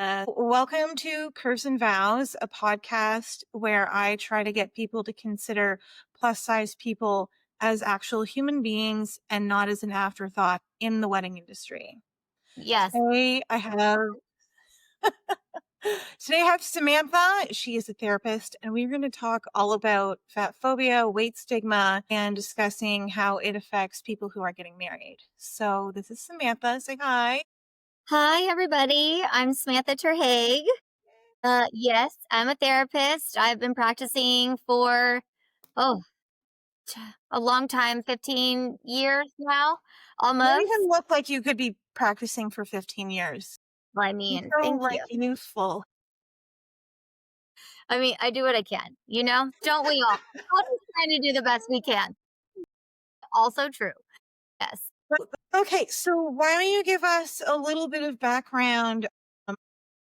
Welcome to Curves and Vows, a podcast where I try to get people to consider plus size people as actual human beings and not as an afterthought in the wedding industry. Yes. Today I have Today I have Samantha. She is a therapist, and we're going to talk all about fat phobia, weight stigma, and discussing how it affects people who are getting married. So this is Samantha. Say hi. Hi, everybody. I'm Samantha Ter Heege. Yes, I'm a therapist. I've been practicing for, oh, a long time, 15 years now, You don't even almost. look like you could be practicing for 15 years. I You're mean, so, thank like, you. youthful. I mean, I do what I can, Don't we all? We're just trying to do the best we can. Also true. Yes. Okay, so why don't you give us a little bit of background, um,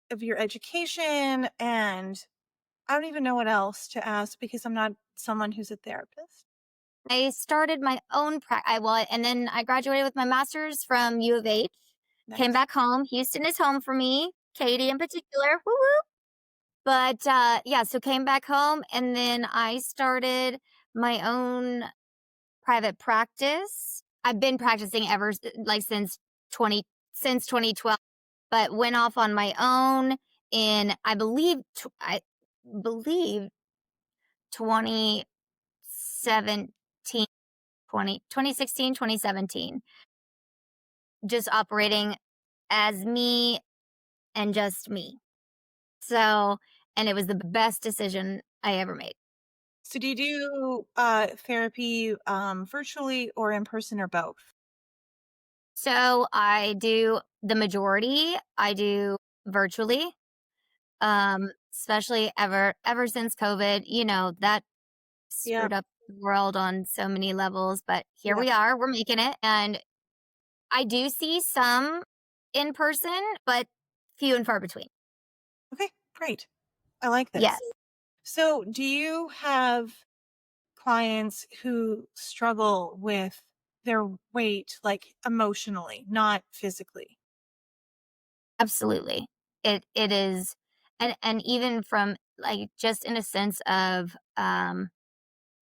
of your education, and I don't even know what else to ask because I'm not someone who's a therapist. I started my own and then I graduated with my master's from U of H. Came Nice. back home. Houston is home for me, Katie in particular. Woo woo. But, yeah, so came back home and then I started my own private practice. I've been practicing ever s like, 2012, but went off on my own in, I believe 2017, 2016, 2017, just operating as me and just me. So and it was the best decision I ever made. So do you do, therapy, virtually or in person or both? So I do the majority, I do virtually, especially ever since COVID, that Yeah, screwed up the world on so many levels, but here yeah. we are, we're making it. And I do see some in person, but few and far between. Okay, great. I like Yes, this. So do you have clients who struggle with their weight, like, emotionally, not physically? absolutely. It is, and even from, like, just in a sense of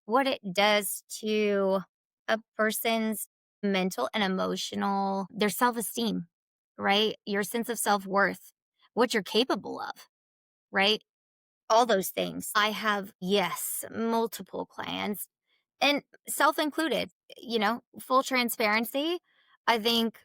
what it does to a person's mental and emotional, their self-esteem, right? Your sense of self-worth, what you're capable of, right? All those things. I have, yes, multiple clients and self included, full transparency. I think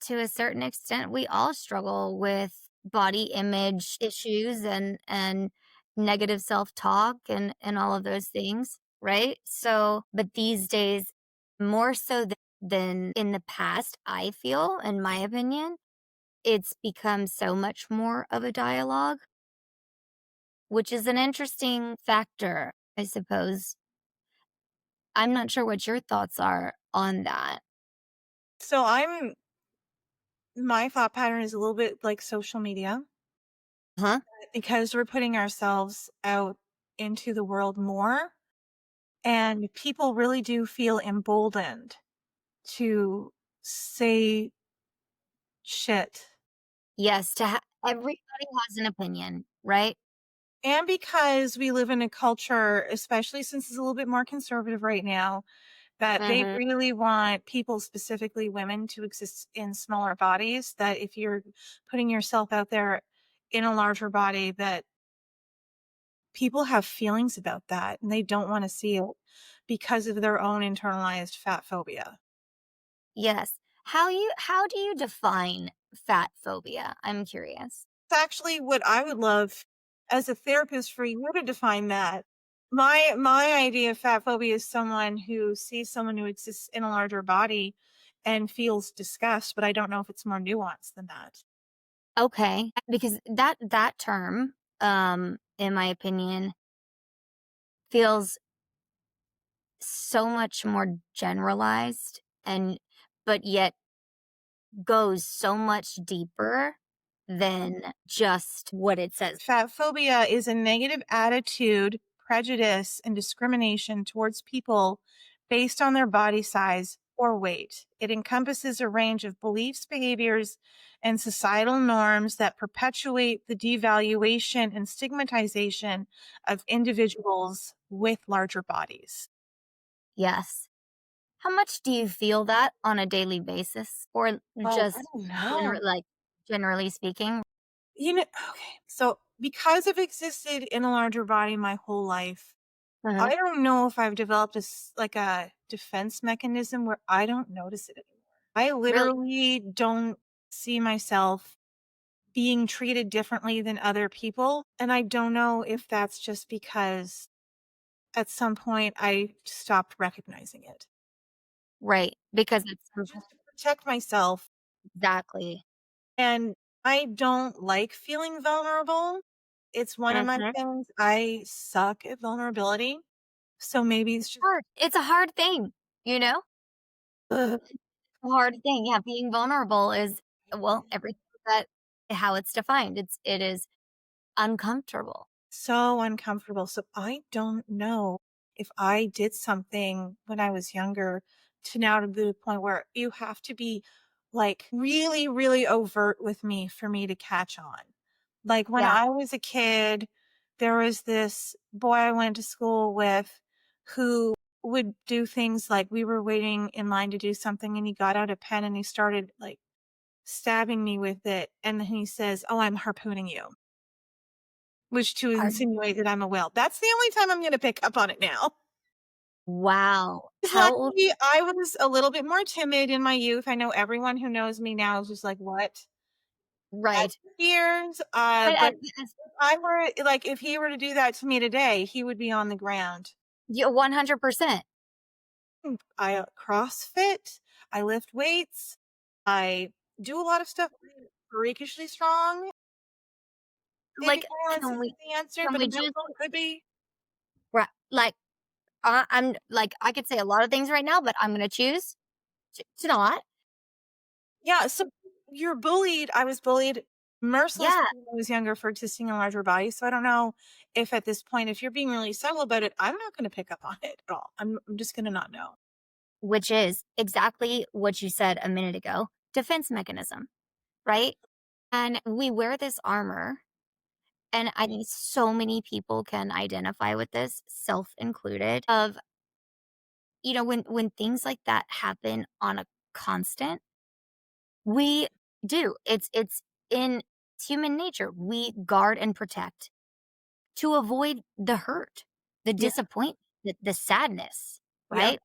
to a certain extent, we all struggle with body image issues and negative self talk and all of those things, right? So, but these days, more so than in the past, I feel, in my opinion, it's become so much more of a dialogue, which is an interesting factor, I suppose. I'm not sure what your thoughts are on that. So my thought pattern is a little bit like social media Huh? because we're putting ourselves out into the world more, and people really do feel emboldened to say shit. Yes, everybody has an opinion, right? And because we live in a culture, especially since it's a little bit more conservative right now, that they Mhm. really want people, specifically women, to exist in smaller bodies, that if you're putting yourself out there in a larger body, that people have feelings about that and they don't want to see it because of their own internalized fat phobia. Yes. How do you define fat phobia? I'm curious. It's actually what I would love as a therapist for you to define that. My idea of fat phobia is someone who sees someone who exists in a larger body and feels disgust, but I don't know if it's more nuanced than that. Okay. Because that term, in my opinion, feels so much more generalized and but yet goes so much deeper than just what it says. Fat phobia is a negative attitude, prejudice, and discrimination towards people based on their body size or weight. It encompasses a range of beliefs, behaviors, and societal norms that perpetuate the devaluation and stigmatization of individuals with larger bodies. Yes. How much do you feel that on a daily basis or Oh, I just don't know. generally speaking? Okay. So because I've existed in a larger body my whole life, Uh-huh. I don't know if I've developed like a defense mechanism where I don't notice it anymore. I Really? literally don't see myself being treated differently than other people. And I don't know if that's just because at some point I stopped recognizing it. Right. Because it's Just to protect myself. exactly. And I don't like feeling vulnerable. It's one of my Mhm. things. I suck at vulnerability. So maybe it's just Hard. It's a hard thing, you know? ugh, A hard thing. Yeah, being vulnerable is well, everything that how it's defined. It is uncomfortable. so uncomfortable. So I don't know if I did something when I was younger to now to the point where you have to be like really, really overt with me for me to catch on. Like when Yeah. I was a kid, there was this boy I went to school with who would do things like we were waiting in line to do something and he got out a pen and he started like stabbing me with it. And then he says, "Oh, I'm harpooning you." Which to Hard. insinuate that I'm a whale. That's the only time I'm gonna pick up on it now. Wow. 'Cause How old I was a little bit more timid in my youth. I know everyone who knows me now is just like, "What?" At right. years, But but as if I were like, if he were to do that to me today, he would be on the ground. yeah, 100%. I, CrossFit, I lift weights, I do a lot of stuff freakishly strong. Maybe Like, violence isn't the answer, can but a we just mental could be. like, I'm like, I could say a lot of things right now, but I'm gonna choose to not. Yeah, so you're bullied. I was bullied mercilessly Yeah, when I was younger for existing in a larger body. So I don't know if at this point, if you're being really subtle about it, I'm not going to pick up on it at all. I'm just going to not know. which is exactly what you said a minute ago. Defense mechanism, right? And we wear this armor, and I think so many people can identify with this, self included, of, when things like that happen on a constant, we do. It's in human nature. We guard and protect to avoid the hurt, the Yeah. disappointment, the sadness, Yep. right?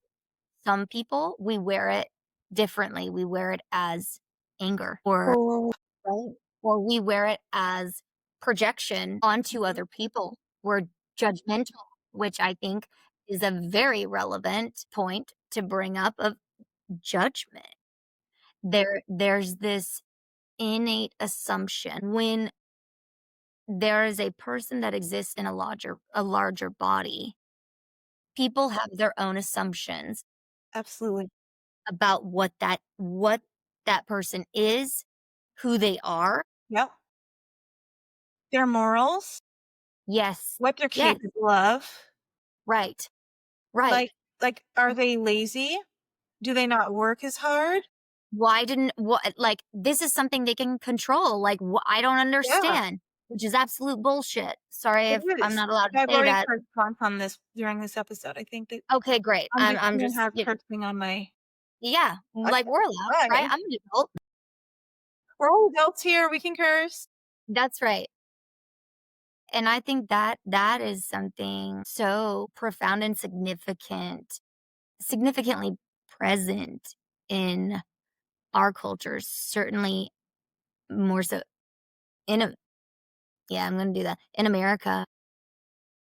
Some people, we wear it differently. We wear it as anger or Oh, right? Or we wear it as projection onto mhm. other people. We're judgmental, which I think is a very relevant point to bring up of judgment. There's this innate assumption when there is a person that exists in a larger body, people have their own assumptions Absolutely. about what that person is, who they are. Yep. Their morals, Yes. what they're Yes. capable of. Right. Right. Like, are they lazy? Do they not work as hard? Why didn't what like, this is something they can control, like, I don't Yeah, understand, which is absolute bullshit. Sorry if it I'm is. not allowed to I've say already cursed cursed once on this during this episode. I think that okay, great. I'm I'm just I'm gonna just have cursing on my. yeah, Okay, like, we're allowed, right? fine. I'm an adult. We're all adults here. We can curse. That's right. And I think that that is something so profound and significantly present in our cultures, certainly more so in a yeah, I'm gonna do that. In America.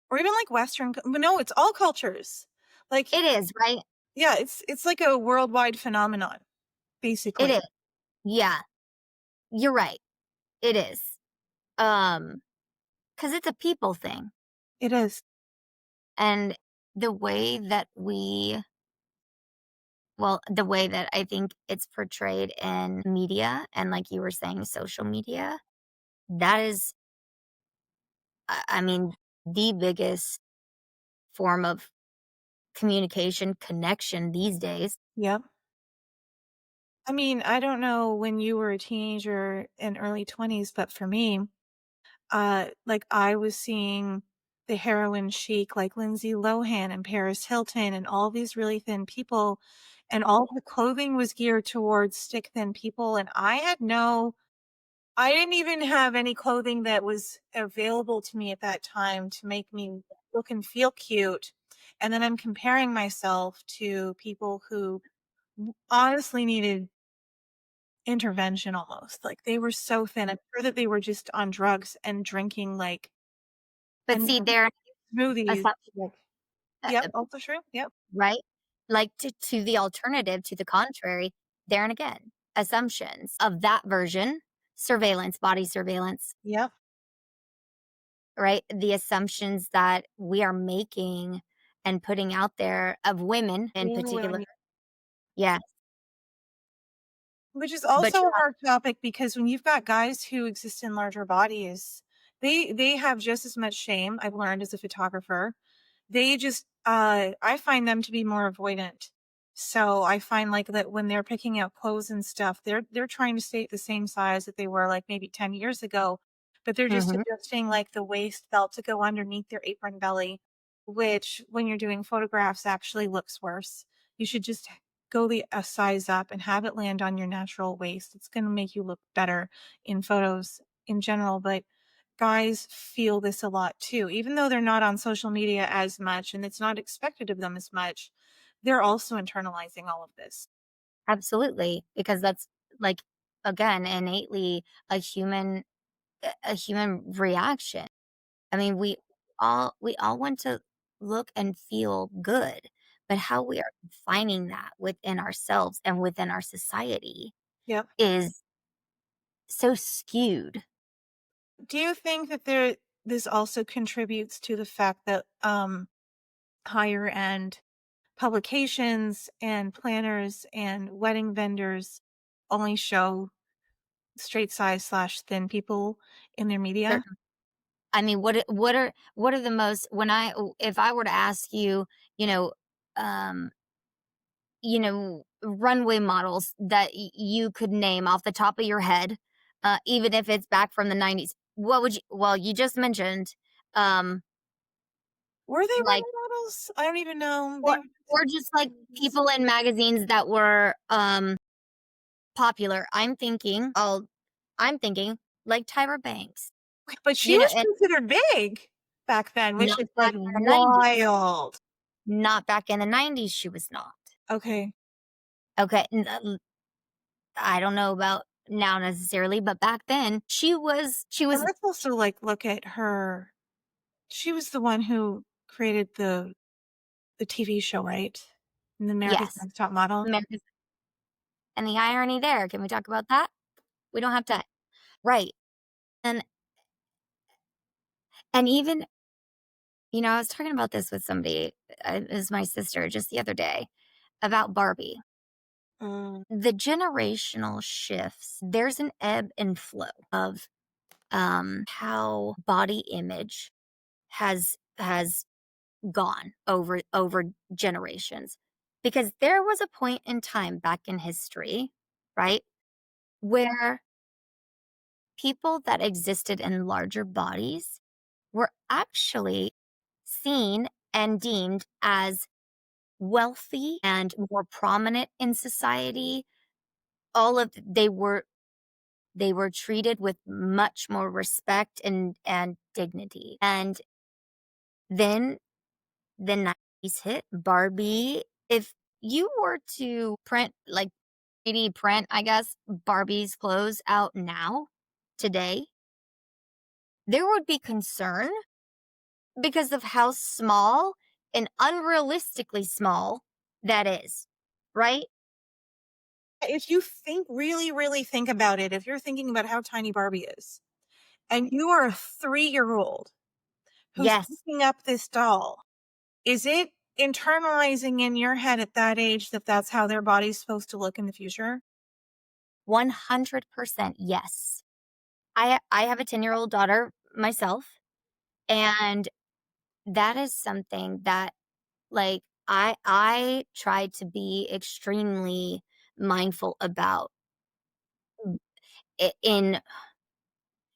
Or even like but no, it's all cultures. Like, It is, right? yeah, it's like a worldwide phenomenon, It basically. is. Yeah, you're right. It is. Um, because it's a people thing, It is. and the way that we the way that I think it's portrayed in media and, like you were saying, social media, that is, I mean, the biggest form of communication, connection these days. Yep. I mean, I don't know when you were a teenager in early 20s, but for me, like I was seeing the heroin chic like Lindsay Lohan and Paris Hilton and all these really thin people, and all the clothing was geared towards stick thin people, and I didn't even have any clothing that was available to me at that time to make me look and feel cute. And then I'm comparing myself to people who honestly needed intervention almost. Like they were so thin. I'm sure that they were just on drugs and drinking like But and see, there smoothies. assumption, Like, yep, also true. Yep. right? Like to the alternative, to the contrary, there and again, assumptions of that version, surveillance, body surveillance, Yep. right? The assumptions that we are making and putting out there of women in Being particular. women. Yeah. Which is But also you're a hard topic because when you've got guys who exist in larger bodies, they have just as much shame, I've learned as a photographer. They just I find them to be more avoidant. So I find like that when they're picking out clothes and stuff, they're trying to stay at the same size that they were like maybe 10 years ago, but they're just mhm, adjusting like the waist belt to go underneath their apron belly, which when you're doing photographs actually looks worse. You should just go a size up and have it land on your natural waist. It's going to make you look better in photos in general, but guys feel this a lot too. Even though they're not on social media as much and it's not expected of them as much, they're also internalizing all of this. absolutely, because that's like again innately a human a human reaction. I mean, we all want to look and feel good, but how we are defining that within ourselves and within our society Yep. is so skewed. Do you think that this also contributes to the fact that higher end publications and planners and wedding vendors only show straight size slash thin people in their media? Certain I mean, what are the most when I if I were to ask you, you know, um, runway models that you could name off the top of your head, even if it's back from the 90s, what would you well, you just mentioned, um, Were they like running models? I don't even know. or They were or just like people in magazines that were, popular. I'm thinking like Tyra Banks, but she was and considered big back then, which not is like back in the 90s. wild. Not back in the 90s, she was not. Okay. Okay, I don't know about now necessarily, but back then she was And let's also like look at her. She was the one who created the TV show, right? In the America's yes, Next Top Model. America's and the irony there, can we talk about that? We don't have to right, and even I was talking about this with somebody, it was my sister just the other day, about Barbie. Mm. The generational shifts, there's an ebb and flow of, how body image has gone over generations. Because there was a point in time back in history, right, where people that existed in larger bodies were actually seen and deemed as wealthy and more prominent in society. All of they were treated with much more respect and dignity. And then the 90s hit, Barbie. If you were to print, like 3D print, I guess, Barbie's clothes out now, today, there would be concern because of how small and unrealistically small that is, right? If you think really, really think about it, if you're thinking about how tiny Barbie is, and you are a 3-year-old who's Yes, picking up this doll, is it internalizing in your head at that age that that's how their body's supposed to look in the future? 100% yes. I have a 10-year-old daughter myself, and that is something that, like, I try to be extremely mindful about in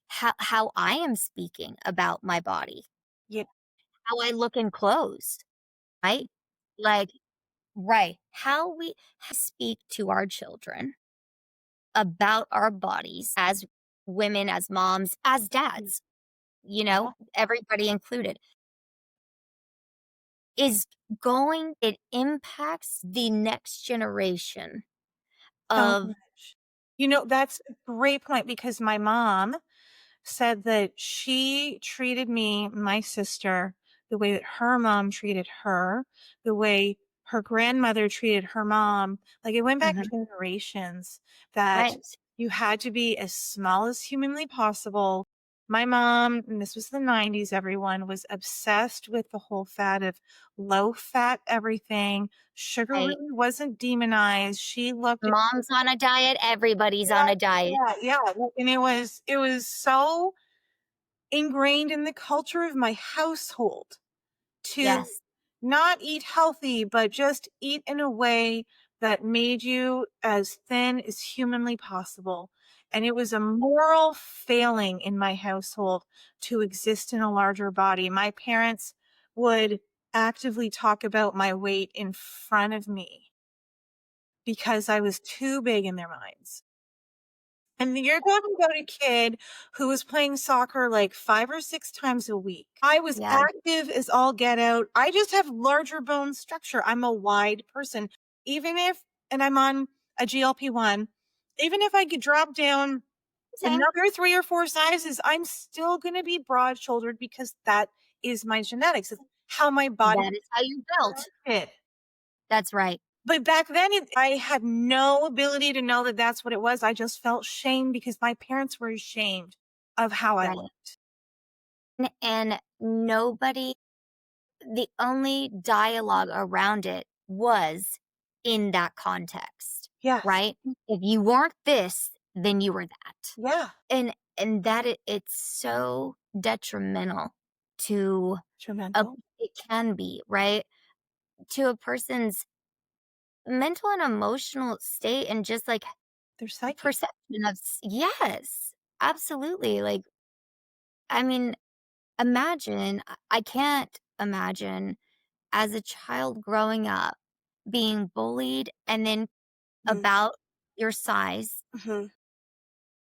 how I am speaking about my body, Yeah. how I look in clothes, right? Like, right, how we speak to our children about our bodies as women, as moms, as dads, Yeah. everybody included, is it impacts the next generation So of much. That's a great point because my mom said that she treated me, my sister, the way that her mom treated her, the way her grandmother treated her mom. Like it went back Mhm. generations that Right, you had to be as small as humanly possible. My mom, and this was the 90s, everyone was obsessed with the whole fat of low fat everything. Sugar right. really wasn't demonized. She looked at Mom's on a diet, everybody's on a diet. yeah, and it was so ingrained in the culture of my household to Yes, not eat healthy, but just eat in a way that made you as thin as humanly possible. And it was a moral failing in my household to exist in a larger body. My parents would actively talk about my weight in front of me because I was too big in their minds. And you're talking about a kid who was playing soccer like 5 or 6 times a week. I was yeah, active as all get out. I just have larger bone structure. I'm a wide person. Even if and I'm on a GLP-1, even if I could drop down same. another 3 or 4 sizes, I'm still gonna be broad-shouldered because that is my genetics. It's how my body That is how you're built. is. That's right, But back then, I had no ability to know that that's what it was. I just felt shame because my parents were ashamed of how I right. looked. And nobody the only dialogue around it was in that context, Yes. right? If you weren't this, then you were that. Yeah. And that it's so detrimental to a Detrimental. it can be, right? To a person's mental and emotional state and just, like, Their psyche. perception of yes, absolutely, like, I mean, imagine I can't imagine as a child growing up being bullied and then Mhm. about your size Mhm.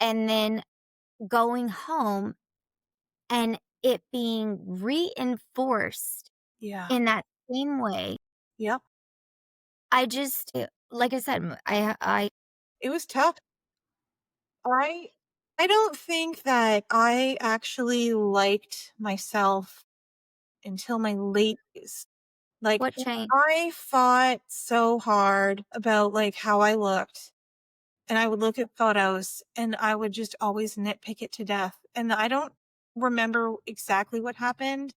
and then going home and it being reinforced Yeah. in that same way. Yep. Like I said, I It was tough. I I don't think that I actually liked myself until my late days. Like, what changed? I fought so hard about, like, how I looked. And I would look at photos and I would just always nitpick it to death. And I don't remember exactly what happened,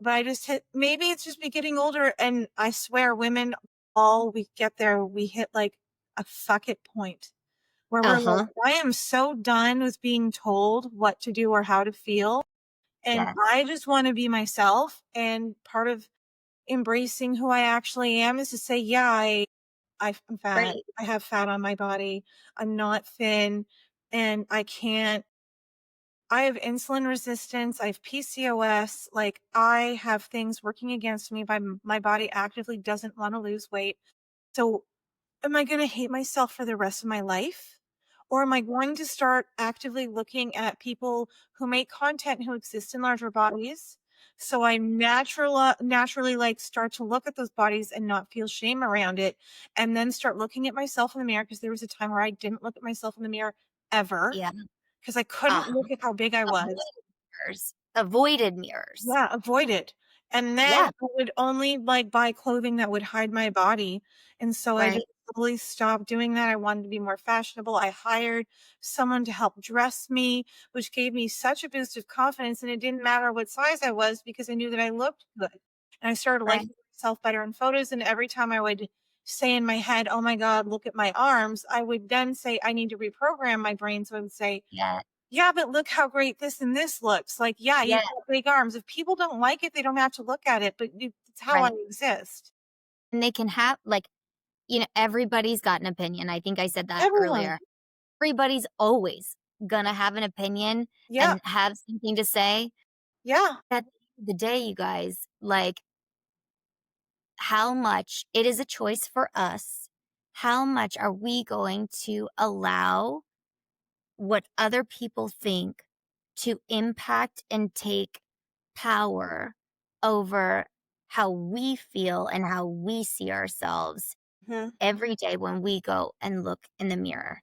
but I just hit maybe it's just me getting older. And I swear, women, all we get there, we hit like a fuck it point where we're like, Uh-huh. I am so done with being told what to do or how to feel. And Yes. I just want to be myself. And part of embracing who I actually am is to say, yeah, I'm fat. Great. I have fat on my body. I'm not thin and I have insulin resistance. I have PCOS. Like I have things working against me. My body actively doesn't want to lose weight. So am I going to hate myself for the rest of my life? Or am I going to start actively looking at people who make content who exist in larger bodies? So I naturally like start to look at those bodies and not feel shame around it. And then start looking at myself in the mirror because there was a time where I didn't look at myself in the mirror ever Yeah. because I couldn't Uh-huh. look at how big I was. Avoided mirrors. Avoided mirrors. Yeah, avoid it. And then Yeah, I would only, like, buy clothing that would hide my body, and so I right. just slowly stopped doing that. I wanted to be more fashionable. I hired someone to help dress me, which gave me such a boost of confidence, and it didn't matter what size I was because I knew that I looked good. And I started Right. liking myself better in photos, and every time I would say in my head, "Oh my god, look at my arms," I would then say, "I need to reprogram my brain," so I would say, Yeah. yeah, but look how great this and this looks. Like, yeah, Yeah, you've got big arms. If people don't like it, they don't have to look at it, but it's how I right. exist. And they can have like everybody's got an opinion. I think I said that Everyone. earlier. Everybody's always gonna have an opinion Yeah. and have something to say. Yeah. At the end of the day, you guys, like, how much it is a choice for us. How much are we going to allow what other people think to impact and take power over how we feel and how we see ourselves Mhm. every day when we go and look in the mirror?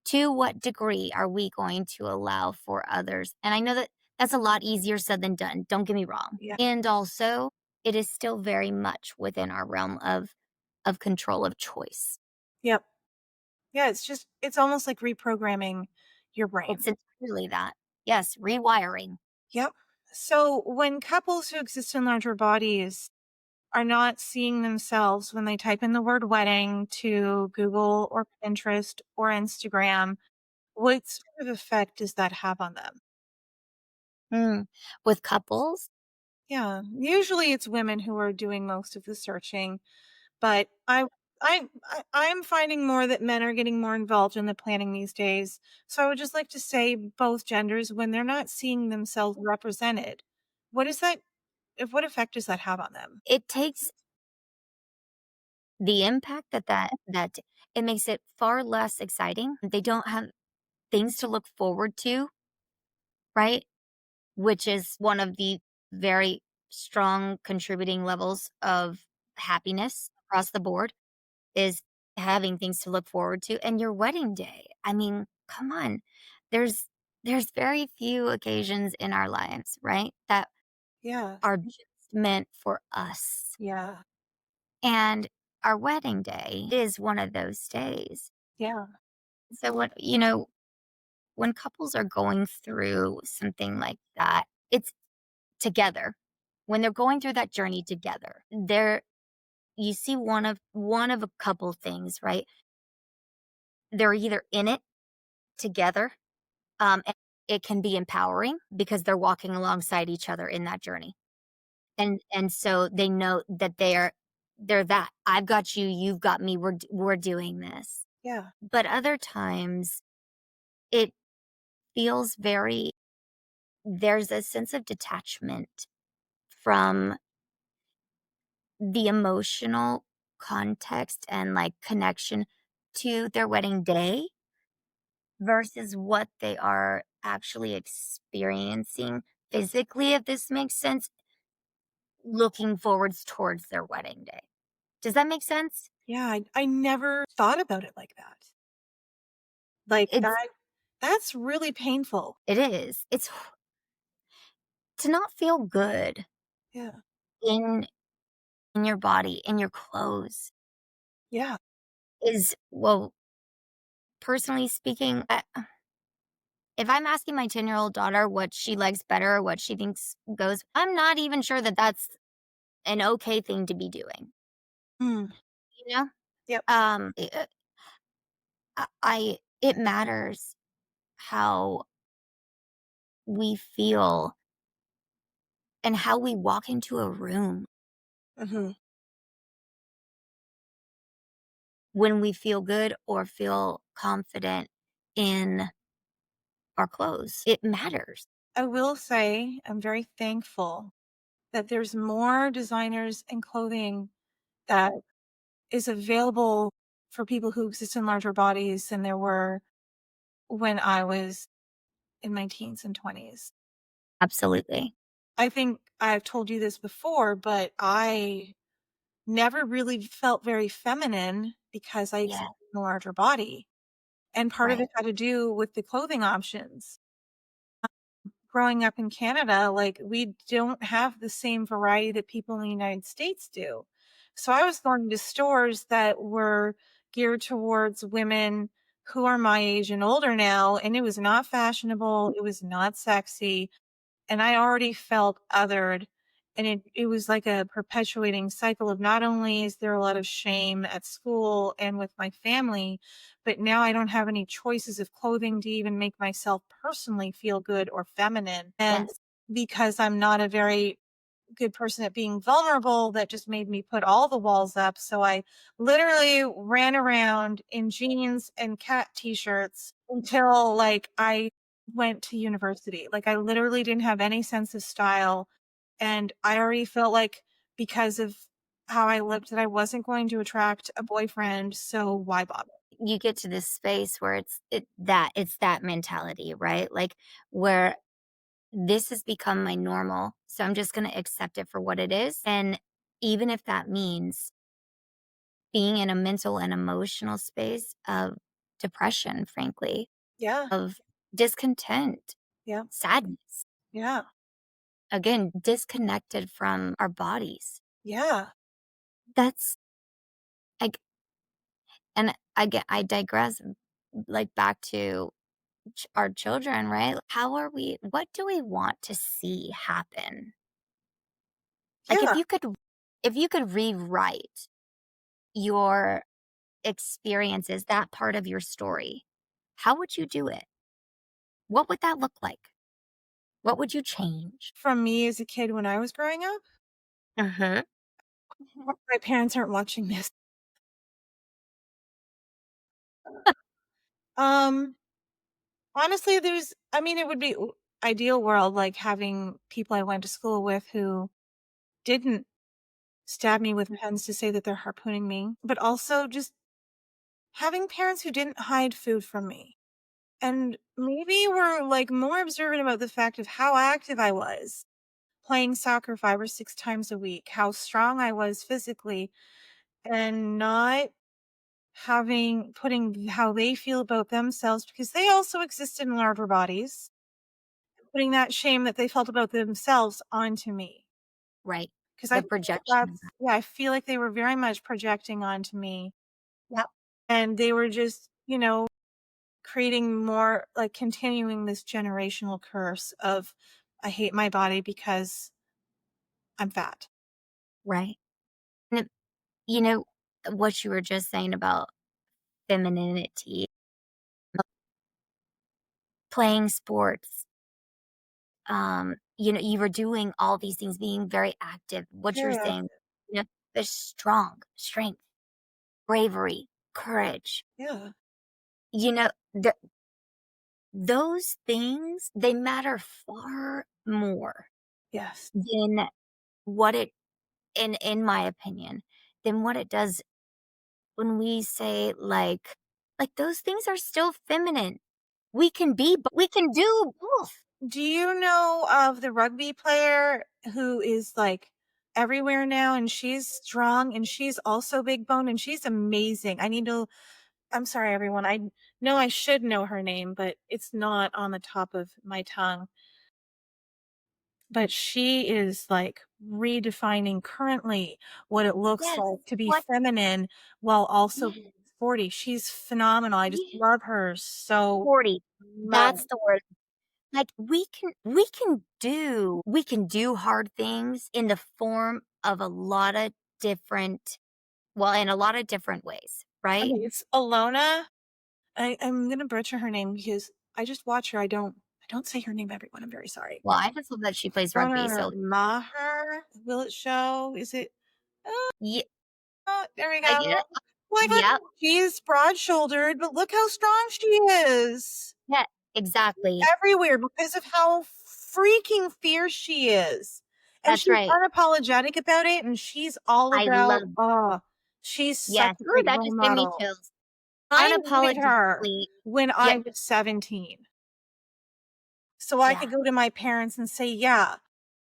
To what degree are we going to allow for others? And I know that that's a lot easier said than done. Don't get me wrong. Yeah. And also, it is still very much within our realm of control of choice. Yep. Yeah, it's almost like reprogramming your brain. It's entirely that. Yes, rewiring. Yep. So when couples who exist in larger bodies are not seeing themselves when they type in the word wedding to Google or Pinterest or Instagram, what sort of effect does that have on them? Mm. With couples, Yeah, usually it's women who are doing most of the searching, but I'm finding more that men are getting more involved in the planning these days. So I would just like to say both genders, when they're not seeing themselves represented, what is that? If what effect does that have on them? it takes the impact that it makes it far less exciting. They don't have things to look forward to, right? Which is one of the very strong contributing levels of happiness across the board, is having things to look forward to. And your wedding day, I mean, come on. There's there's very few occasions in our lives, right, that Yeah, are just meant for us. yeah, And our wedding day is one of those days. yeah, So when couples are going through something like that, it's together. When they're going through that journey together, you see one of a couple things, right? They're either in it together, and it can be empowering because they're walking alongside each other in that journey. And so they know that they're that. I've got you, you've got me. We're doing this. yeah. But other times it feels very there's a sense of detachment from the emotional context and, like, connection to their wedding day versus what they are actually experiencing physically, if this makes sense, looking forwards towards their wedding day. Does that make sense? Yeah, I never thought about it like that. Like It's that's really painful. it is. It's to not feel good Yeah. in in your body, in your clothes Yeah. is well, personally speaking, if I'm asking my 10-year-old daughter what she likes better or what she thinks goes, I'm not even sure that that's an okay thing to be doing, Mm. you know? Yep. It matters how we feel and how we walk into a room Mhm. when we feel good or feel confident in our clothes. It matters. I will say I'm very thankful that there's more designers and clothing that is available for people who exist in larger bodies than there were when I was in my teens and 20s. Absolutely. I think I've told you this before, but I never really felt very feminine because I Yeah, existed in a larger body. And part of right. it had to do with the clothing options. Growing up in Canada, like, we don't have the same variety that people in the United States do. So I was going to stores that were geared towards women who are my age and older now, and it was not fashionable, it was not sexy, and I already felt othered. And it was like a perpetuating cycle of, not only is there a lot of shame at school and with my family, but now I don't have any choices of clothing to even make myself personally feel good or feminine. And Yes. because I'm not a very good person at being vulnerable that just made me put all the walls up. So I literally ran around in jeans and cat t-shirts until like I went to university. Like I literally didn't have any sense of style. And I already felt like because of how I looked that I wasn't going to attract a boyfriend. So why bother? You get to this space where it's that mentality, right? Like where this has become my normal, so I'm just gonna accept it for what it is, and even if that means being in a mental and emotional space of depression, frankly, Yeah. of discontent, Yeah. sadness, Yeah. again, disconnected from our bodies. Yeah. That's like and I digress, like, back to our children, right? How are we what do we want to see happen? Like, Yeah. if you could rewrite your experiences, that part of your story, how would you do it? What would that look like? What would you change? From me as a kid when I was growing up, Uh-huh. my parents aren't watching this. Um, honestly, I mean, it would be ideal world, like having people I went to school with who didn't stab me with pens to say that they're harpooning me, but also just having parents who didn't hide food from me. And maybe were like more observant about the fact of how active I was, playing soccer 5 or 6 times a week, how strong I was physically, and not putting how they feel about themselves because they also existed in larger bodies, putting that shame that they felt about themselves onto me. Right. Because I The feel like projection of that. yeah, I feel like they were very much projecting onto me. Yep. And they were just, creating more like continuing this generational curse of I hate my body because I'm fat. Right. And what you were just saying about femininity, playing sports, you were doing all these things, being very active. What you're Very saying, active. there's strength, bravery, courage. Yeah. You know, those things, they matter far more Yes. than what it in my opinion, than what it does when we say like those things are still feminine. We can do both. Do you know of the rugby player who is like everywhere now and she's strong and she's also big bone and she's amazing. I'm sorry everyone. I know I should know her name, but it's not on the top of my tongue. But she is like redefining currently what it looks Yes. like to be What? feminine while also being Yes. 40. She's phenomenal. I just Yes. love her so 40. much. That's the word. Like we can do hard things in the form of a lot of different in a lot of different ways, right? Okay, it's Alona. I'm gonna butcher her name because I just watch her. I don't say her name, everyone. I'm very sorry. Well, I just love that she plays rugby, Alona so Maher. Will it show? Is it? yeah, There we I go. get it. Like, look, Yep. she's broad shouldered, but look how strong she is. Yeah, exactly. Everywhere because of how freaking fierce she is. And That's she's right. unapologetic about it, and she's all I about, love she's such Yes. a Ooh, great that role just gave me model. chills. I needed her Unapologetically. when Yeah, I was 17. So I yeah. could go to my parents and say, yeah,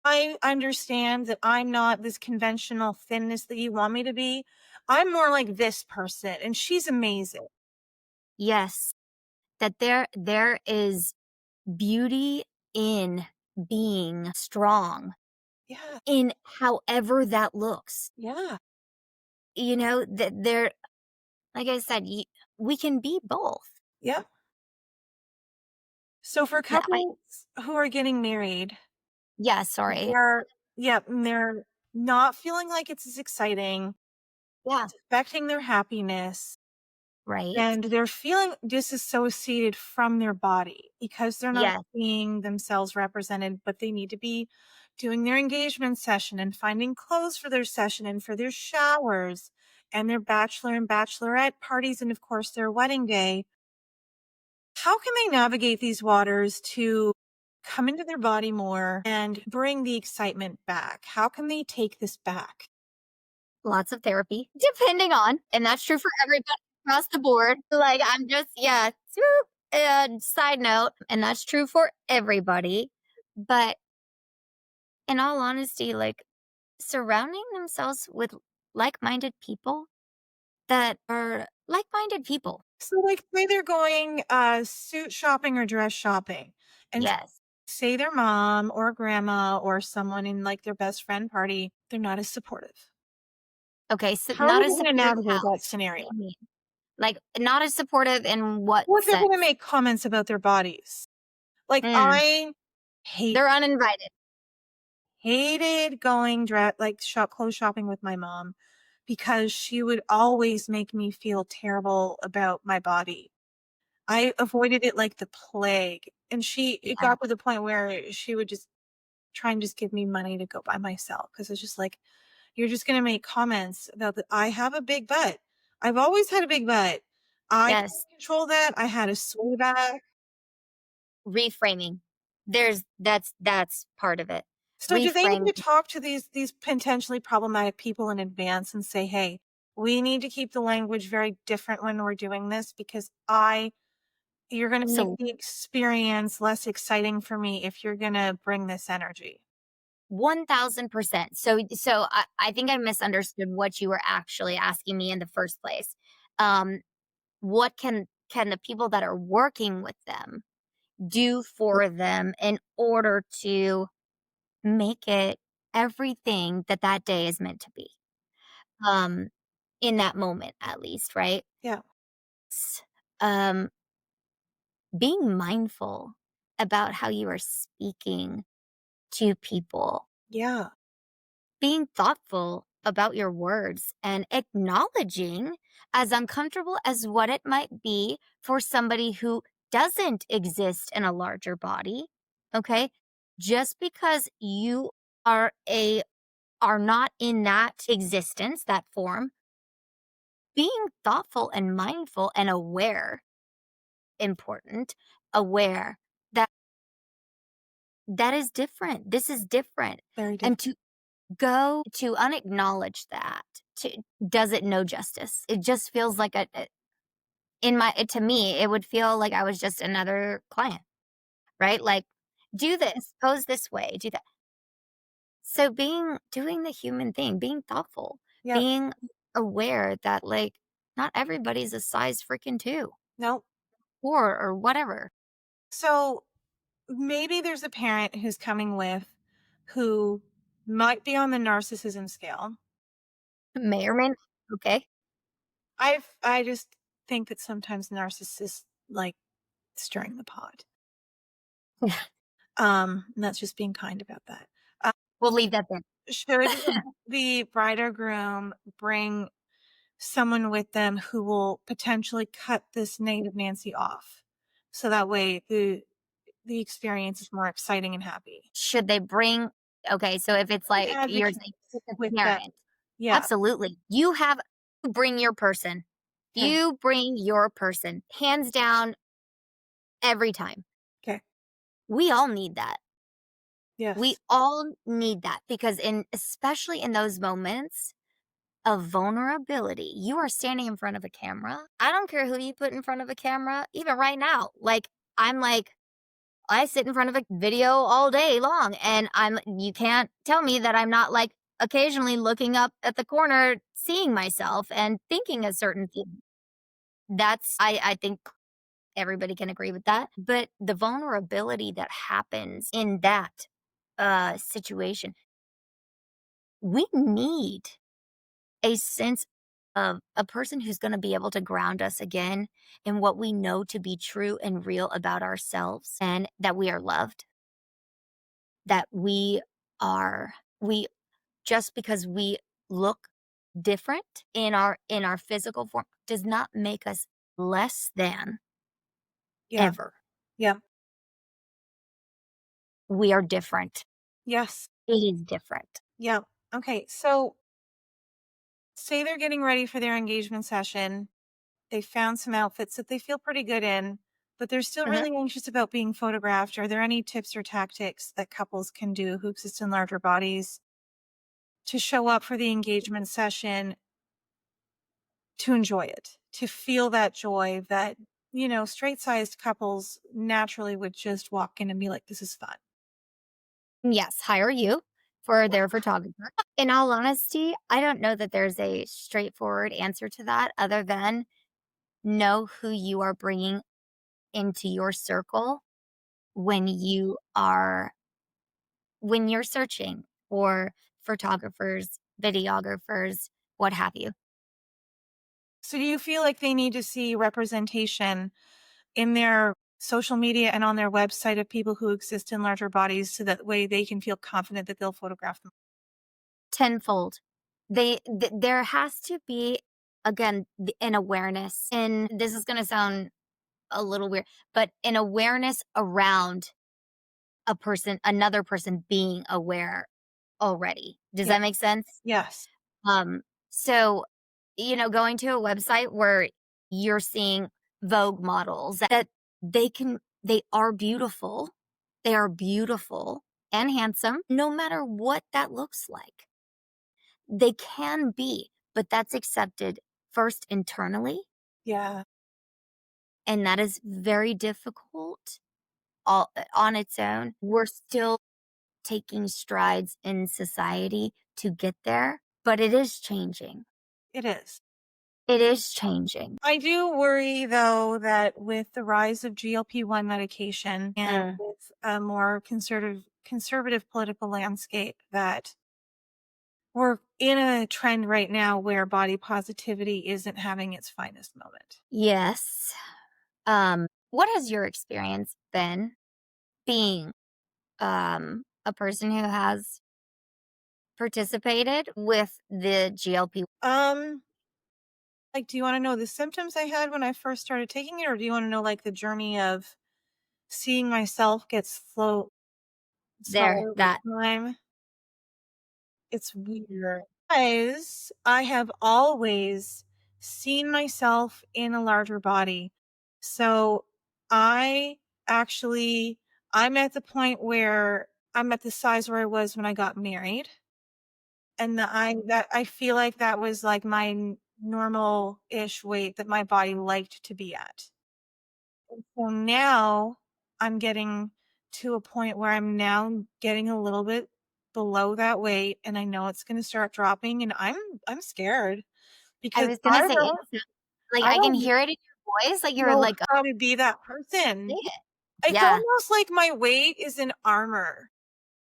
I understand that I'm not this conventional thinness that you want me to be. I'm more like this person, and she's amazing. Yes. That there is beauty in being strong Yeah, in however that looks. yeah, That there like I said, we can be both. yeah. So for That I couples who are getting married, Yeah, sorry. they're yeah, and they're not feeling like it's as exciting. Yeah. It's affecting their happiness. right? and they're feeling disassociated from their body because they're not Yes. seeing themselves represented, but they need to be doing their engagement session and finding clothes for their session and for their showers and their bachelor and bachelorette parties and, of course, their wedding day. How can they navigate these waters to come into their body more and bring the excitement back? How can they take this back? Lots of therapy, depending on, and that's true for everybody across the board. Like, I'm just, yeah, swoop, side note, and that's true for everybody. But in all honesty, like, surrounding themselves with like-minded people that are like-minded people. So, like, say they're going suit shopping or dress shopping, and Yes. say their mom or grandma or someone in like their best friend party, they're not as supportive. Okay, so How are not you as going to supportive navigate how? that What scenario? do you mean? Like, not as supportive in what Well, if they're going to sense? make comments about their bodies, like Mm, I hate they're uninvited. hated going like shop clothes shopping with my mom because she would always make me feel terrible about my body. I avoided it like the plague. And it Yeah. got to the point where she would just try and just give me money to go by myself because it's just like, you're just going to make comments about that. I have a big butt. I've always had a big butt. I Yes. can't control that. I had a sway back. Reframing. That's part of it. So do they need Reframing. to talk to these potentially problematic people in advance and say, "Hey, we need to keep the language very different when we're doing this because you're going to make So the experience less exciting for me if you're going to bring this energy." 1000%. So I think I misunderstood what you were actually asking me in the first place. Um, what can the people that are working with them do for them in order to make it everything that that day is meant to be? Um, in that moment, at least, right? Yeah. S- Um, being mindful about how you are speaking to people, Yeah. being thoughtful about your words and acknowledging, as uncomfortable as what it might be for somebody who doesn't exist in a larger body, okay? Just because you are a are not in that existence, that form, being thoughtful and mindful and aware, important, aware that that is different. This is different. Very And different. to go to unacknowledge that does it no justice. It just feels like to me, it would feel like I was just another client, right? Like, do this, pose this way, do that. So doing the human thing, being thoughtful, Yeah. being aware that like not everybody's a size freaking two, No. four, or whatever. So maybe there's a parent who's coming with who might be on the narcissism scale. May or may not. Okay. I just think that sometimes narcissists like stirring the pot. And that's just being kind about that. Uh, We'll leave that there. should the bride or groom bring someone with them who will potentially cut this negative Nancy off? So that way the experience is more exciting and happy. Should they bring okay, so if it's like you're Advocate saying with the with them. parent, Yeah. absolutely. You have to bring your person. Okay. You bring your person, hands down, every time. Okay. We all need that. We Yes. all need that because especially in those moments of vulnerability, you are standing in front of a camera. I don't care who you put in front of a camera, even right now. I'm like, I sit in front of a video all day long and you can't tell me that I'm not like occasionally looking up at the corner, seeing myself and thinking a certain thing. I think everybody can agree with that. But the vulnerability that happens in that situation, we need a sense of a person who's going to be able to ground us again in what we know to be true and real about ourselves and that we are loved, that we just because we look different in our physical form does not make us less than Yeah. ever. Yeah. We are different. Yes. It is different. Yeah. Okay. So say they're getting ready for their engagement session. They found some outfits that they feel pretty good in, but they're still Mhm. really anxious about being photographed. Are there any tips or tactics that couples can do who exist in larger bodies to show up for the engagement session, to enjoy it, to feel that joy that, straight sized couples naturally would just walk in and be like, this is fun? Yes, hire you for their photographer. In all honesty, I don't know that there's a straightforward answer to that other than know who you are bringing into your circle when you're searching for photographers, videographers, what have you. So, do you feel like they need to see representation in their social media and on their website of people who exist in larger bodies so that way they can feel confident that they'll photograph them? Tenfold. There has to be, again, an awareness, and this is going to sound a little weird, but an awareness around another person being aware already. Does Yeah. that make sense? Yes. So, going to a website where you're seeing Vogue models that they are beautiful. They are beautiful and handsome, no matter what that looks like. They can be, but that's accepted first internally, Yeah. and that is very difficult all on its own. We're still taking strides in society to get there, but it is changing. It is. It is changing. I do worry, though, that with the rise of GLP-1 medication and Mm. with a more conservative political landscape, that we're in a trend right now where body positivity isn't having its finest moment. Yes. What has your experience been being a person who has participated with the GLP? Um, like, do you want to know the symptoms I had when I first started taking it, or do you want to know like the journey of seeing myself get There, smaller over that time? It's weird because I have always seen myself in a larger body. So I actually, I'm at the point where I'm at the size where I was when I got married. And that I feel like that was like my normal-ish weight that my body liked to be at. And so now I'm getting to a point where I'm now getting a little bit below that weight, and I know it's gonna start dropping, and I'm scared I because was gonna say it like, I I can don't hear it in your voice, like, you're know like, "Oh, how to be that say person. it." It's Yeah, almost like my weight is an armor.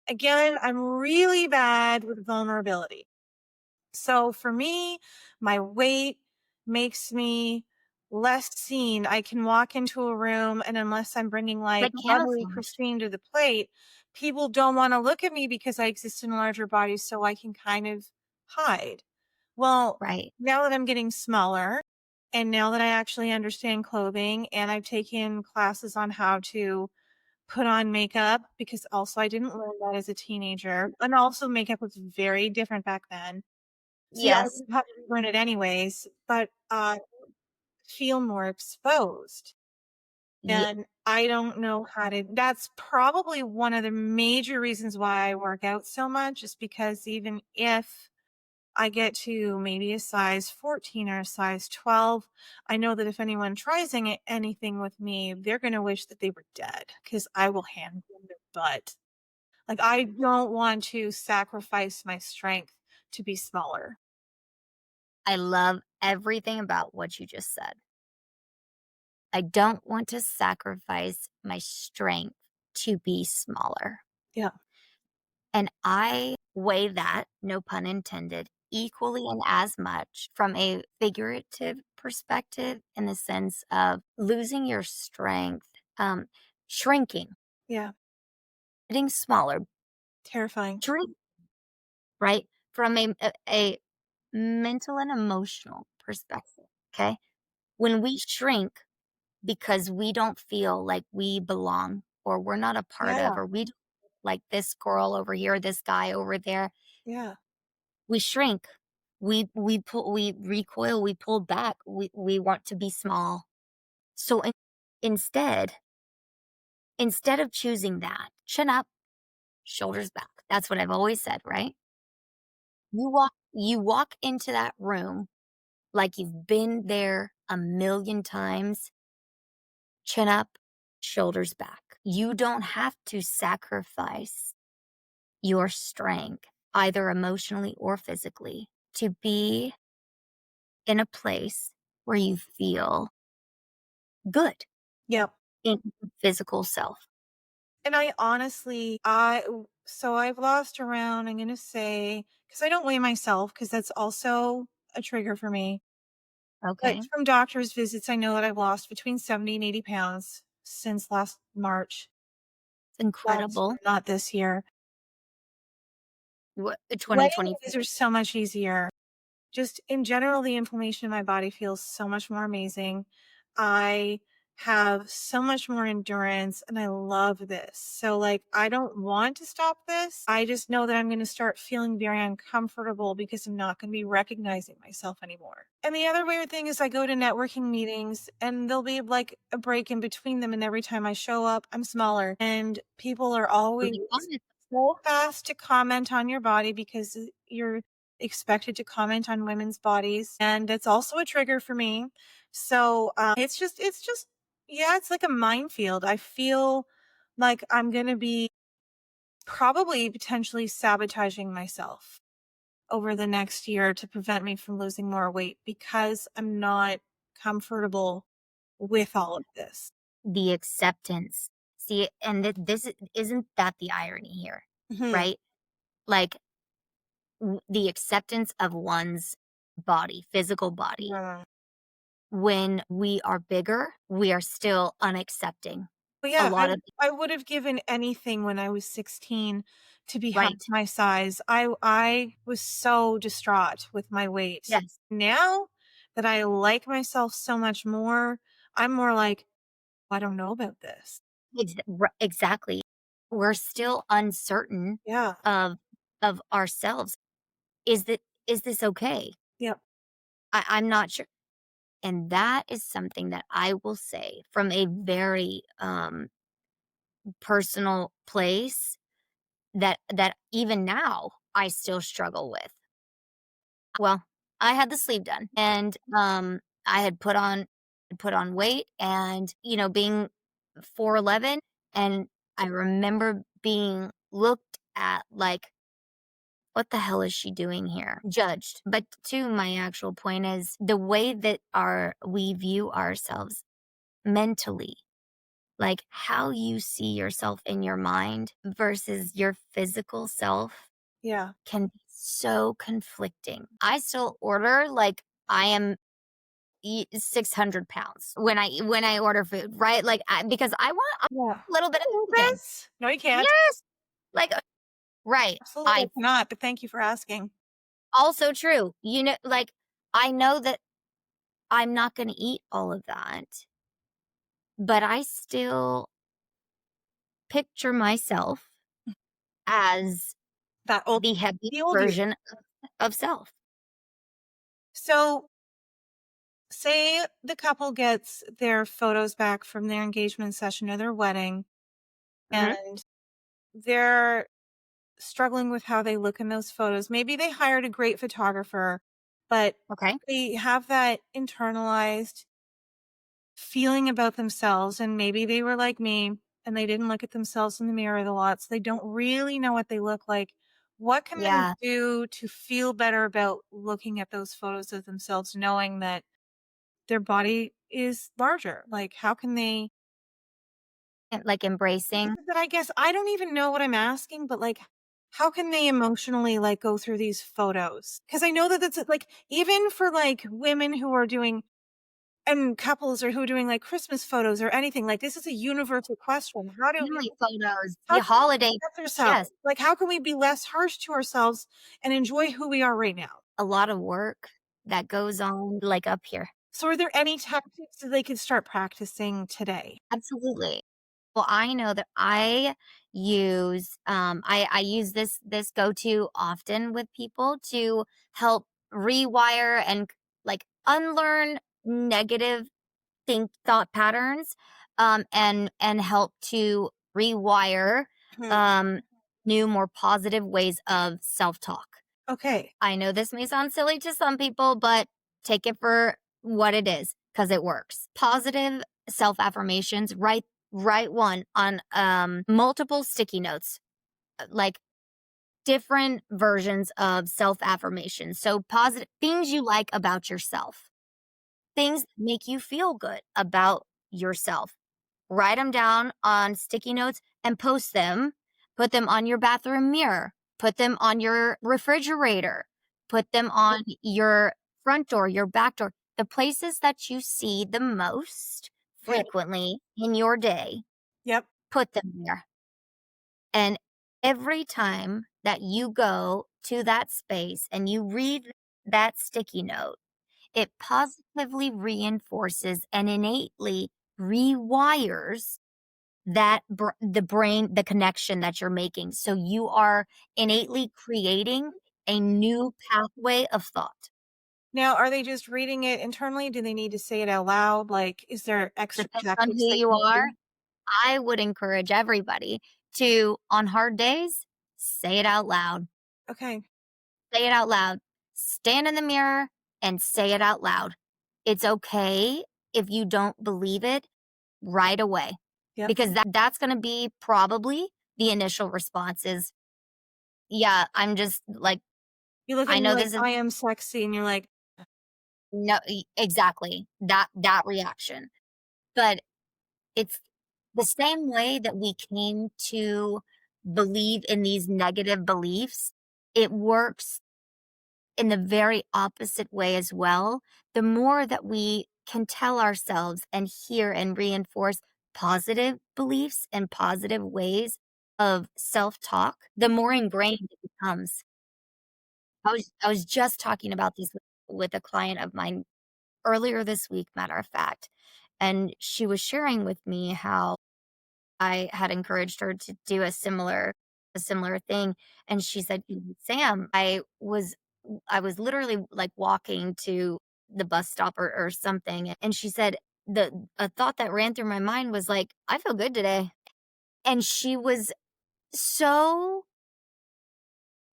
Again, I'm really bad with vulnerability. So for me, my weight makes me less seen. I can walk into a room, and unless I'm bringing like like bubbly camouflage. Christine to the plate, people don't want to look at me because I exist in a larger body, so I can kind of hide. Well, Right. now that I'm getting smaller and now that I actually understand clothing and I've taken classes on how to put on makeup, because also I didn't learn that as a teenager. And also makeup was very different back then. So, yeah, I Yes. would have to relearn it anyways, but, feel more exposed, Ye and I don't know how to that's probably one of the major reasons why I work out so much, is because even if I get to maybe a size 14 or a size 12, I know that if anyone tries anything with me, they're gonna wish that they were dead because I will hand them their butt. Like, I don't want to sacrifice my strength to be smaller. I love everything about what you just said. I don't want to sacrifice my strength to be smaller. Yeah, And I weigh that, no pun intended, equally and as much from a figurative perspective in the sense of losing your strength, shrinking, yeah, getting smaller, terrifying. shrink, right? From a mental and emotional perspective. Okay. When we shrink because we don't feel like we belong or we're not a part of Yeah, or we don't like this girl over here, this guy over there, yeah, we shrink. We recoil, we pull back. We want to be small. So instead, instead of choosing that, chin up, shoulders back. That's what I've always said, right? You walk into that room like you've been there a million times, chin up, shoulders back. You don't have to sacrifice your strength, either emotionally or physically, to be in a place where you feel good yep. in your physical self. And I honestly, so I've lost around, I'm gonna say, because I don't weigh myself, because that's also a trigger for me. But Okay. from doctor's visits, I know that I've lost between 70 and 80 pounds since last March. It's incredible. Not this year. What Wedding 2024. days are so much easier. Just in general, the inflammation in my body feels so much more amazing. I have so much more endurance and I love this. So, like, I don't want to stop this. I just know that I'm going to start feeling very uncomfortable because I'm not going to be recognizing myself anymore. And the other weird thing is, I go to networking meetings and there'll be like a break in between them. And every time I show up, I'm smaller. And people are always Really honest. so fast to comment on your body because you're expected to comment on women's bodies, and it's also a trigger for me. So it's just yeah, it's like a minefield. I feel like I'm going to be probably potentially sabotaging myself over the next year to prevent me from losing more weight because I'm not comfortable with all of this. The acceptance. See, and isn't that the irony here, Mhm. right? Like the acceptance of one's body, physical body. Yeah. When we are bigger, we are still unaccepting. But A yeah, lot of I would have given anything when I was 16 to be half right. my size. I was so distraught with my weight. Yes. Now that I like myself so much more, I'm more like, I don't know about this. Exactly. We're still uncertain Yeah. of of ourselves. Is this okay? Yep. I'm not sure. And that is something that I will say from a very personal place that even now I still struggle with. Well, I had the sleeve done and I had put on weight and being 4'11", and I remember being looked at like, what the hell is she doing here? Judged. But to my actual point is the way that our we view ourselves mentally, like how you see yourself in your mind versus your physical self Yeah. can be so conflicting. I still order like I am 600 pounds when I order food, right? Like because I want Yeah. a little bit of everything. This? No, you can't. Yes, like right. Absolutely I cannot, but thank you for asking. also true. Like I know that I'm not going to eat all of that, but I still picture myself as That old the heavy the old you. version of self. So say the couple gets their photos back from their engagement session or their wedding, Hmm. and they're struggling with how they look in those photos. Maybe they hired a great photographer, but Okay. they have that internalized feeling about themselves. And maybe they were like me and they didn't look at themselves in the mirror a lot. So they don't really know what they look like. What can they Yeah. do to feel better about looking at those photos of themselves, knowing that their body is larger? Like, how can they And, like embracing. but I guess I don't even know what I'm asking, but, like, how can they emotionally, like, go through these photos? Because I know that that's, like, even for, like, women who are doing and couples or who are doing, like, Christmas photos or anything, like, this is a universal question. Family photos, How yeah, can we holiday. accept Yes, ourselves? Like, how can we be less harsh to ourselves and enjoy who we are right now? a lot of work that goes on, like, up here. So are there any tactics that they could start practicing today? Absolutely. Well, I know that I use this go-to often with people to help rewire and like unlearn negative think thought patterns, and help to rewire Mhm. um new more positive ways of self-talk. Okay. I know this may sound silly to some people, but take it for what it is because it works. Positive self-affirmations, write one on multiple sticky notes, like different versions of self-affirmations. So positive things you like about yourself, things that make you feel good about yourself. Write them down on sticky notes and post them. Put them on your bathroom mirror. Put them on your refrigerator. Put them on your front door, your back door, the places that you see the most Okay. frequently in your day. Yep. Put them there. And every time that you go to that space and you read that sticky note, it positively reinforces and innately rewires the brain, the connection that you're making. So you are innately creating a new pathway of thought. Now, are they just reading it internally? Do they need to say it out loud? Like, is there extra Depends on tactics who they you can are. do? I would encourage everybody to, on hard days, say it out loud. Okay. Say it out loud. Stand in the mirror and say it out loud. It's okay if you don't believe it right away, Yep. because that's going to be probably the initial response is, yeah, I'm just like, You look I and you're know like, this is I am sexy. And you're like, no, exactly that reaction. But it's the same way that we came to believe in these negative beliefs. It works in the very opposite way as well. The more that we can tell ourselves and hear and reinforce positive beliefs and positive ways of self-talk, the more ingrained it becomes. I was just talking about this with a client of mine earlier this week, matter of fact, and she was sharing with me how I had encouraged her to do a similar thing, and she said, "Sam, I was literally, like, walking to the bus stop or something," and she said, a thought that ran through my mind was like, "I feel good today." And she was so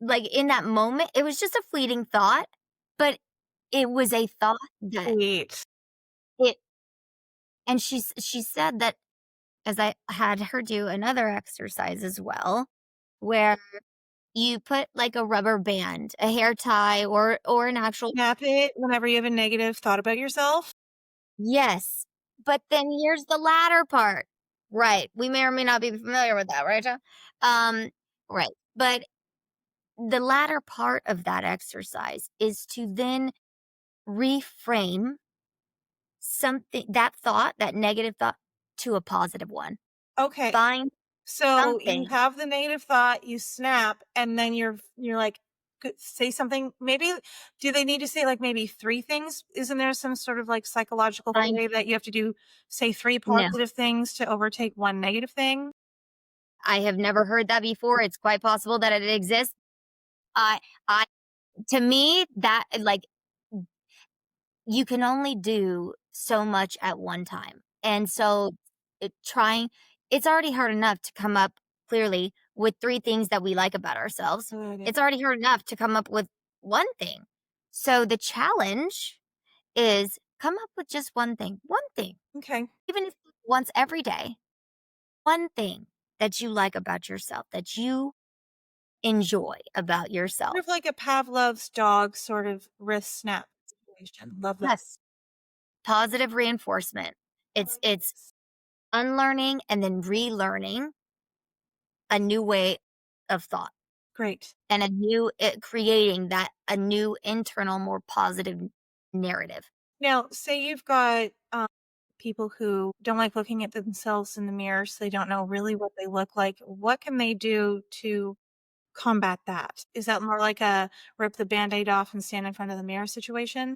like, in that moment, it was just a fleeting thought, but it was a thought that wait. it and she said that as I had her do another exercise as well, where you put, like, a rubber band, a hair tie, or an actual Snap it whenever you have a negative thought about yourself. yes, but then here's the latter part. Right, we may or may not be familiar with that, right, John? Right, but the latter part of that exercise is to then reframe that negative thought, to a positive one. Okay. Find So you something. have the negative thought, you snap, and then you're like, say something. Maybe do they need to say like maybe three things? Isn't there some sort of like psychological Find theory that you have to do, say three no, positive things to overtake one negative thing? I have never heard that before. It's quite possible that it exists. I I to me, that like, you can only do so much at one time. And so trying it's already hard enough to come up clearly with 3 things that we like about ourselves. Okay. It's already hard enough to come up with one thing. So the challenge is come up with just one thing, Okay. even if it's once every day. One thing that you like about yourself, that you enjoy about Sort yourself. of like a Pavlov's dog sort of wrist snap situation. Love that. Yes. Positive reinforcement. It's unlearning and then relearning a new way of thought Great. and creating that a new internal, more positive narrative. Now, say you've got people who don't like looking at themselves in the mirror, so they don't know really what they look like. What can they do to combat that? Is that more like a rip the Band-Aid off and stand in front of the mirror situation?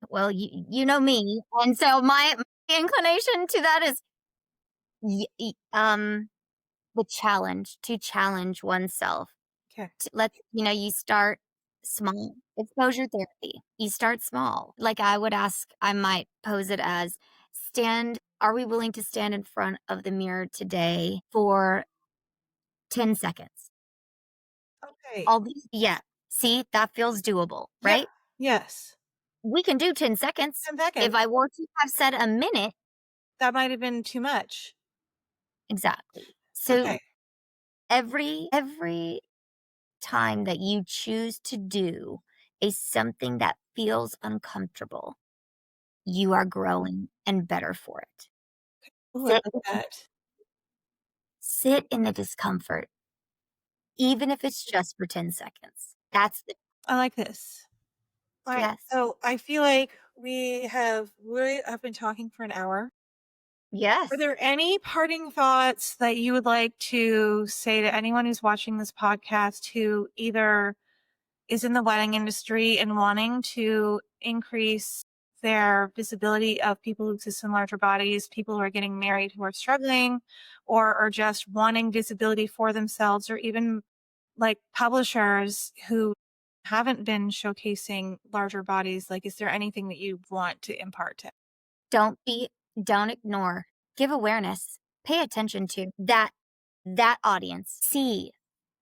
Well, you know me, and so my inclination to that is the challenge, to challenge oneself. Okay. You start small. Exposure therapy. You start small. Like I might pose it as are we willing to stand in front of the mirror today for 10 seconds? Okay. Yeah. See, that feels doable, Yeah. right? Yes. We can do 10 seconds. 10 If seconds. I were to have said a minute, That might have been too much. exactly. Okay. So every time that you choose to do something that feels uncomfortable, you are growing and better for it. Ooh, I Sit like that. sit in the discomfort, even if it's just for 10 seconds. That's the I like this. All right. yes. So I feel like we have really I've been talking for an hour. Are Yes. there any parting thoughts that you would like to say to anyone who's watching this podcast who either is in the wedding industry and wanting to increase their visibility of people who exist in larger bodies, people who are getting married who are struggling, or are just wanting visibility for themselves, or even like publishers who haven't been showcasing larger bodies? Like, is there anything that you want to impart to? Don't be don't ignore. Give awareness. Pay attention to that audience. See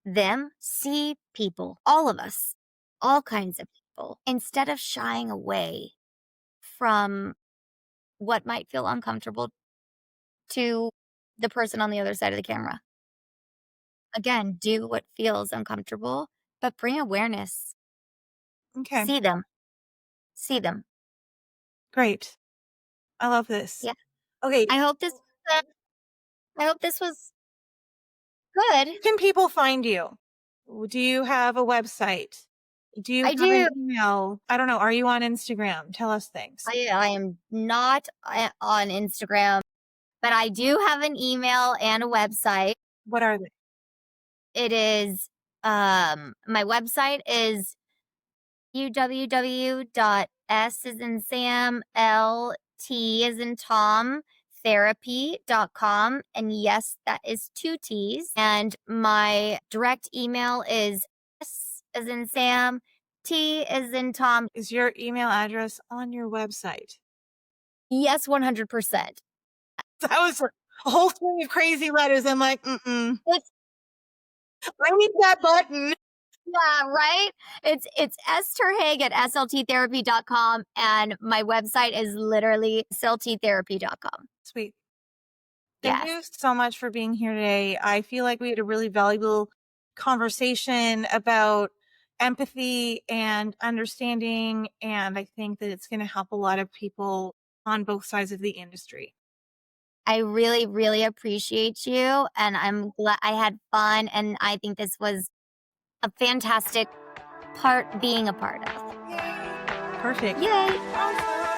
them, see people, all of us, all kinds of people. Instead of shying away from what might feel uncomfortable to the person on the other side of the camera. Again, do what feels uncomfortable, but bring awareness. Okay, See them. See them. great. I love this. Yeah. Okay, I hope this uh, I hope this was good. where can people find you? Do you have a website? Do you I have an do. email? I don't know. Are you on Instagram? Tell us things. I am not on Instagram, but I do have an email and a website. What are they? It is my website is www.s as in Sam, L, T as in Tom, therapy.com. And yes, that is two T's. And my direct email is S as in Sam, T as in Tom. Is your email address on your website? Yes, 100%. That was a whole string of crazy letters. I'm like, mm-mm. It's, I need that button. yeah, right? It's Esther Haig at slttherapy.com. And my website is literally slttherapy.com. Sweet. Thank Yes. you so much for being here today. I feel like we had a really valuable conversation about empathy and understanding, and I think that it's going to help a lot of people on both sides of the industry. I really, really appreciate you, and I'm glad I had fun, and I think this was a fantastic being a part of. Yay. Perfect. Yay! Awesome.